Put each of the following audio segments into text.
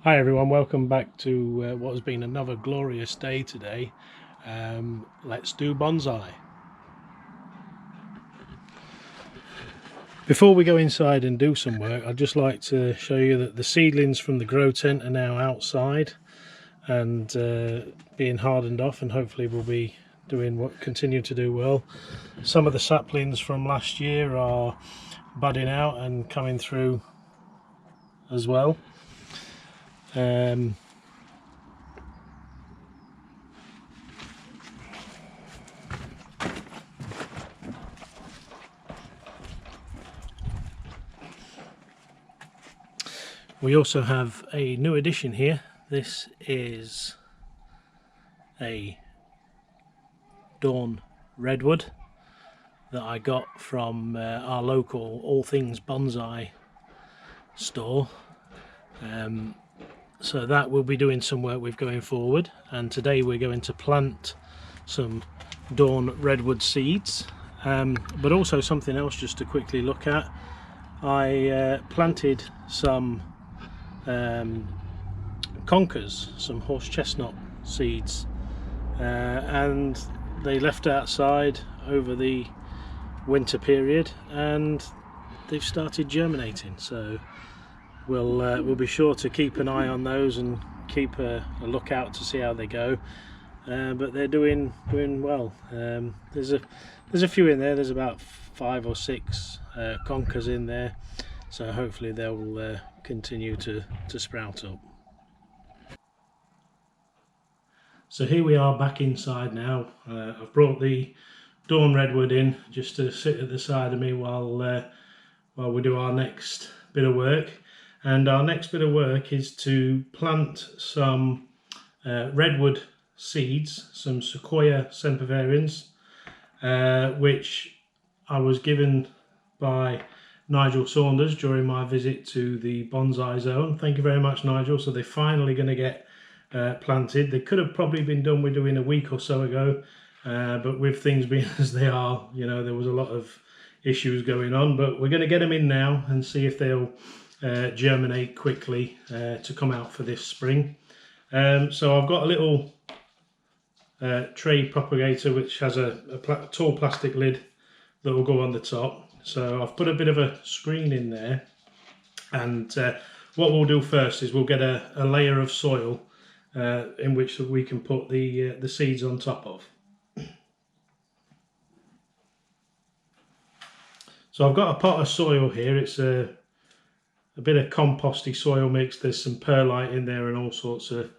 Hi everyone, welcome back to what has been another glorious day today. Let's do bonsai. Before we go inside and do some work, I'd just like to show you that the seedlings from the grow tent are now outside and being hardened off, and hopefully will be continue to do well. Some of the saplings from last year are budding out and coming through as well. We also have a new addition here. This is a Dawn Redwood that I got from our local All Things Bonsai store. So that we'll be doing some work with going forward, and today we're going to plant some Dawn Redwood seeds, but also something else just to quickly look at. I planted some conkers, some horse chestnut seeds, and they left outside over the winter period and they've started germinating, so we'll be sure to keep an eye on those and keep a lookout to see how they go, but they're doing well. There's a few in there. There's about 5 or 6 conkers in there, so hopefully they'll continue to sprout up. So here we are back inside now. I've brought the Dawn Redwood in just to sit at the side of me while we do our next bit of work. And our next bit of work is to plant some redwood seeds, some Sequoia sempervirens, which I was given by Nigel Saunders during my visit to the bonsai zone. Thank you very much, Nigel. So they're finally going to get planted. They could have probably been done with doing a week or so ago, but with things being as they are, you know, there was a lot of issues going on, but we're going to get them in now and see if they'll germinate quickly to come out for this spring. So I've got a little tray propagator which has a tall plastic lid that will go on the top. So I've put a bit of a screen in there, and what we'll do first is we'll get a layer of soil in which we can put the seeds on top of. So I've got a pot of soil here. It's a bit of composty soil mix. There's some perlite in there and all sorts of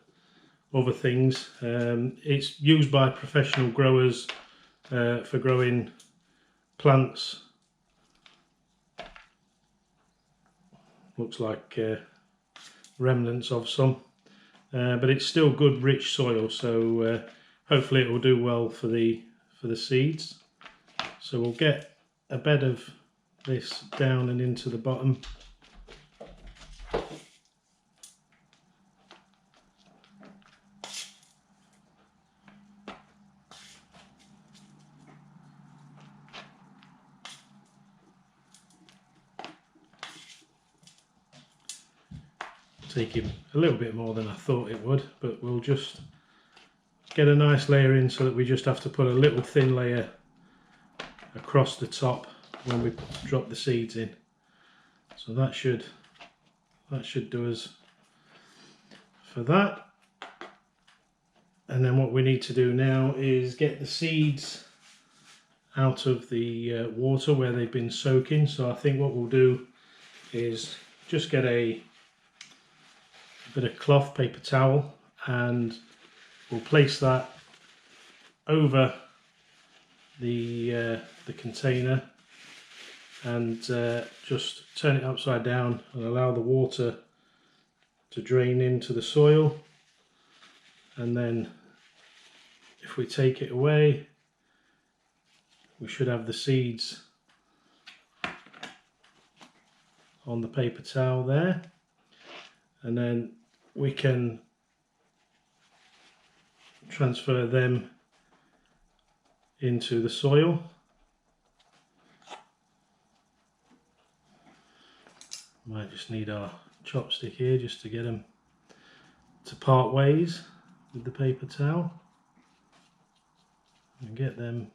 other things. It's used by professional growers for growing plants. Looks like remnants of some, but it's still good rich soil, so hopefully it will do well for the seeds. So we'll get a bed of this down and into the bottom. Taking a little bit more than I thought it would, but we'll just get a nice layer in so that we just have to put a little thin layer across the top when we drop the seeds in. So that should do us for that. And then what we need to do now is get the seeds out of the water where they've been soaking. So I think what we'll do is just get a bit of cloth, paper towel, and we'll place that over the container and just turn it upside down and allow the water to drain into the soil. And then if we take it away, we should have the seeds on the paper towel there, and then we can transfer them into the soil. Might just need our chopstick here just to get them to part ways with the paper towel and get them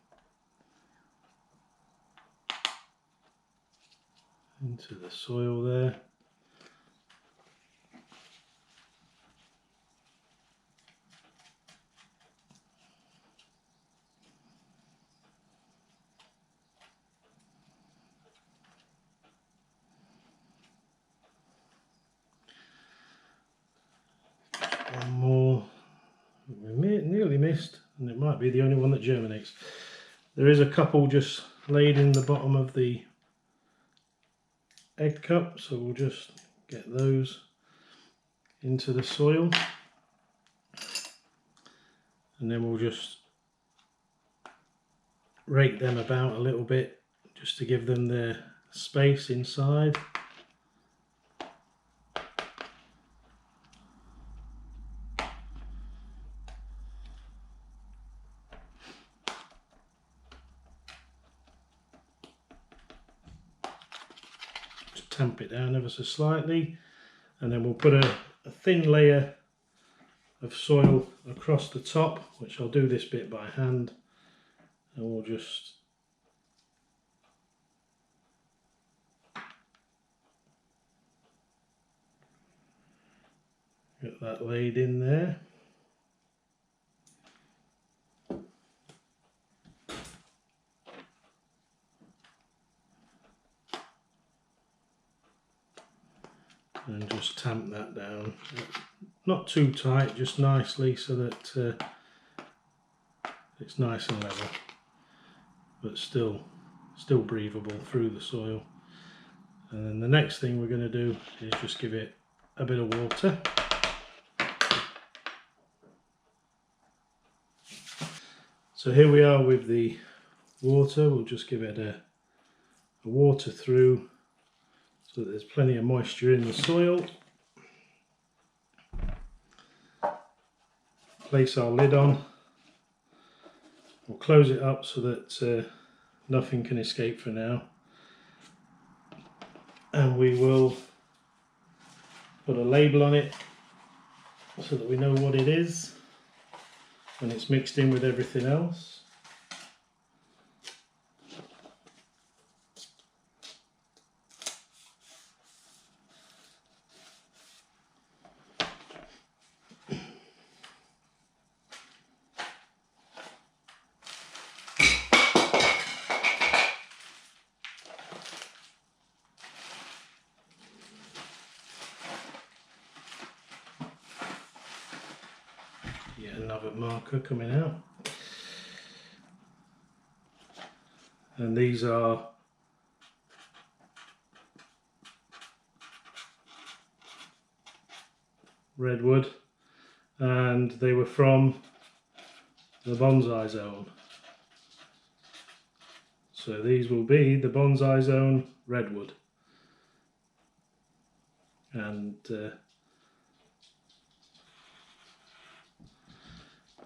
into the soil there. One more. We nearly missed, and it might be the only one that germinates. There is a couple just laid in the bottom of the egg cup, so we'll just get those into the soil, and then we'll just rake them about a little bit just to give them their space inside. Tamp it down ever so slightly, and then we'll put a thin layer of soil across the top, which I'll do this bit by hand, and we'll just get that laid in there. And just tamp that down, not too tight, just nicely, so that it's nice and level, but still breathable through the soil. And then the next thing we're going to do is just give it a bit of water. So here we are with the water. We'll just give it a water through, so that there's plenty of moisture in the soil. Place our lid on. We'll close it up so that nothing can escape for now. And we will put a label on it so that we know what it is when it's mixed in with everything else. Yet another marker coming out, and these are Redwood, and they were from the Bonsai zone. So these will be the Bonsai zone Redwood, and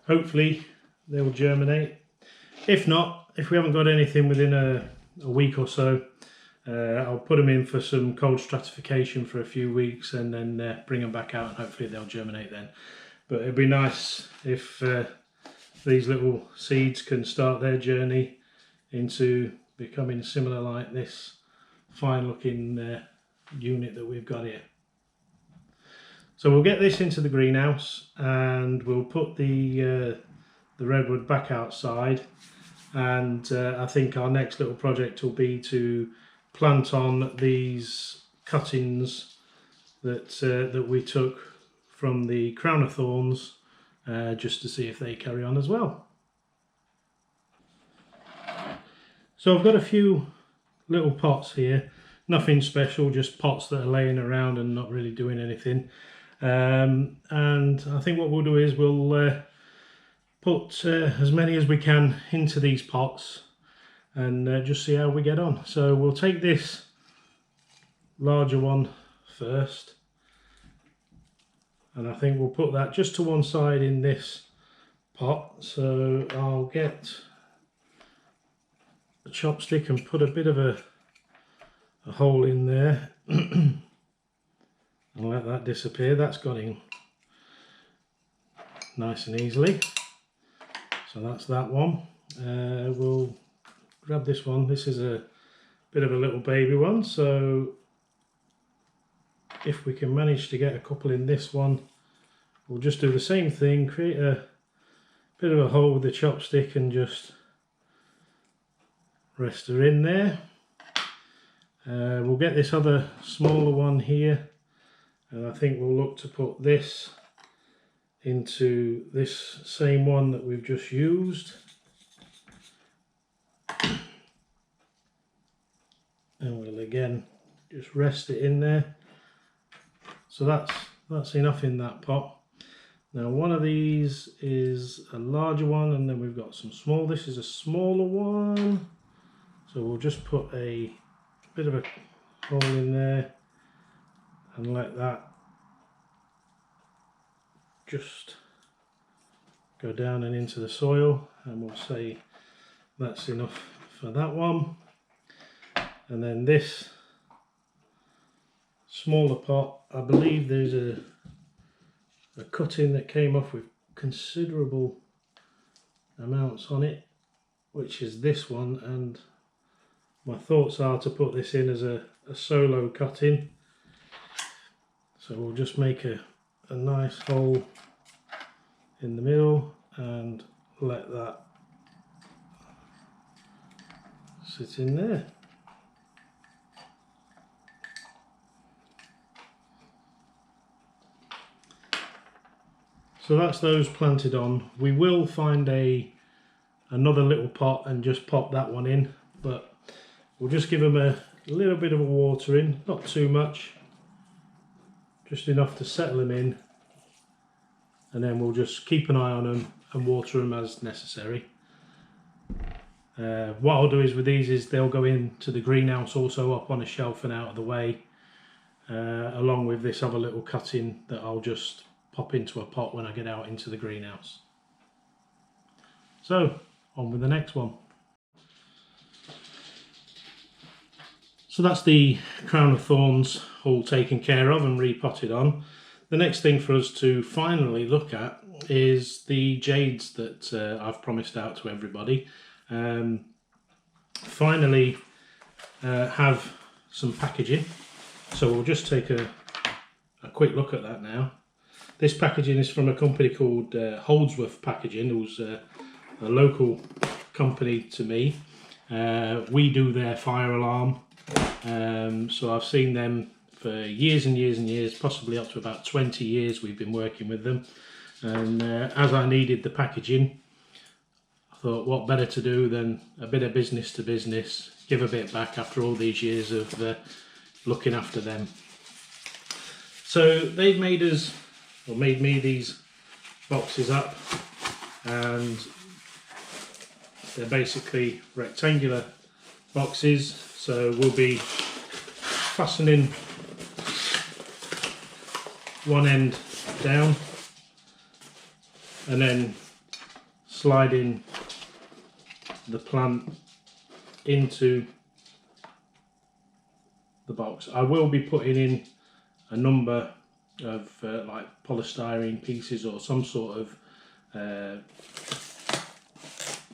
hopefully they will germinate. If not, if we haven't got anything within a week or so, I'll put them in for some cold stratification for a few weeks, and then bring them back out, and hopefully they'll germinate then. But it'd be nice if these little seeds can start their journey into becoming similar like this fine looking unit that we've got here. So we'll get this into the greenhouse, and we'll put the redwood back outside, and I think our next little project will be to plant on these cuttings that we took from the crown of thorns, just to see if they carry on as well. So I've got a few little pots here, nothing special, just pots that are laying around and not really doing anything. And I think what we'll do is we'll put as many as we can into these pots, and just see how we get on. So we'll take this larger one first, and I think we'll put that just to one side in this pot. So I'll get a chopstick and put a bit of a hole in there and let that disappear. That's gone in nice and easily. So that's that one. We'll grab this one. This is a bit of a little baby one, so if we can manage to get a couple in this one, we'll just do the same thing, create a bit of a hole with the chopstick and just rest her in there. We'll get this other smaller one here, and I think we'll look to put this into this same one that we've just used. And we'll again just rest it in there. So that's enough in that pot. Now one of these is a larger one, and then we've got some small. This is a smaller one. So we'll just put a bit of a hole in there and let that just go down and into the soil, and we'll say that's enough for that one. And then this smaller pot, I believe there's a cutting that came off with considerable amounts on it, which is this one, and my thoughts are to put this in as a solo cutting. So we'll just make a nice hole in the middle and let that sit in there. So that's those planted on. We will find another little pot and just pop that one in, but we'll just give them a little bit of a watering, not too much, just enough to settle them in, and then we'll just keep an eye on them and water them as necessary. What I'll do is with these is they'll go into the greenhouse also up on a shelf and out of the way, along with this other little cutting that I'll just pop into a pot when I get out into the greenhouse. So on with the next one. So that's the crown of thorns all taken care of and repotted on. The next thing for us to finally look at is the jades that I've promised out to everybody. Finally have some packaging, so we'll just take a quick look at that now. This packaging is from a company called Holdsworth Packaging, who's a local company to me. We do their fire alarm, so I've seen them for years and years and years, possibly up to about 20 years we've been working with them. And as I needed the packaging, I thought what better to do than a bit of business to business, give a bit back after all these years of looking after them. So they've made us, or made me, these boxes up, and they're basically rectangular boxes. So we'll be fastening one end down and then sliding the plant into the box. I will be putting in a number of like polystyrene pieces or some sort of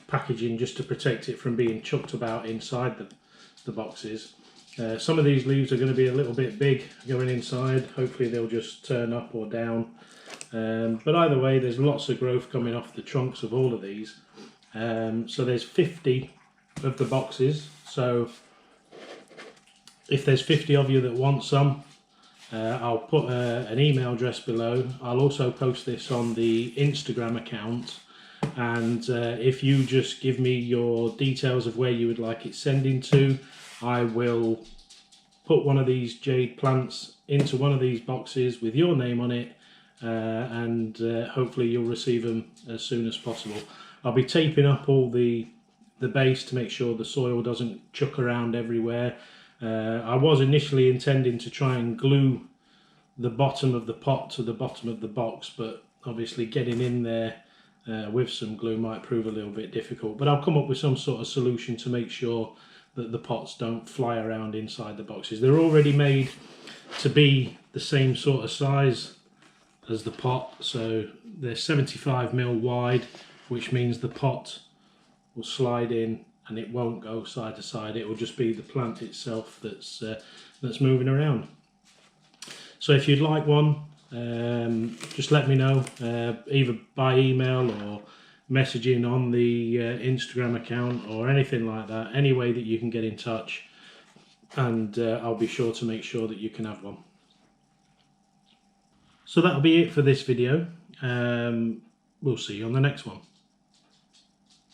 packaging just to protect it from being chucked about inside the boxes. Some of these leaves are going to be a little bit big going inside. Hopefully they'll just turn up or down, but either way there's lots of growth coming off the trunks of all of these. So there's 50 of the boxes, so if there's 50 of you that want some, I'll put an email address below. I'll also post this on the Instagram account, and if you just give me your details of where you would like it sending to, I will put one of these jade plants into one of these boxes with your name on it, and hopefully you'll receive them as soon as possible. I'll be taping up all the base to make sure the soil doesn't chuck around everywhere. I was initially intending to try and glue the bottom of the pot to the bottom of the box, but obviously getting in there with some glue might prove a little bit difficult. But I'll come up with some sort of solution to make sure that the pots don't fly around inside the boxes. They're already made to be the same sort of size as the pot, so they're 75mm wide, which means the pot will slide in and it won't go side to side. It will just be the plant itself that's moving around. So if you'd like one, just let me know, either by email or messaging on the Instagram account or anything like that, any way that you can get in touch, and I'll be sure to make sure that you can have one. So that'll be it for this video. We'll see you on the next one.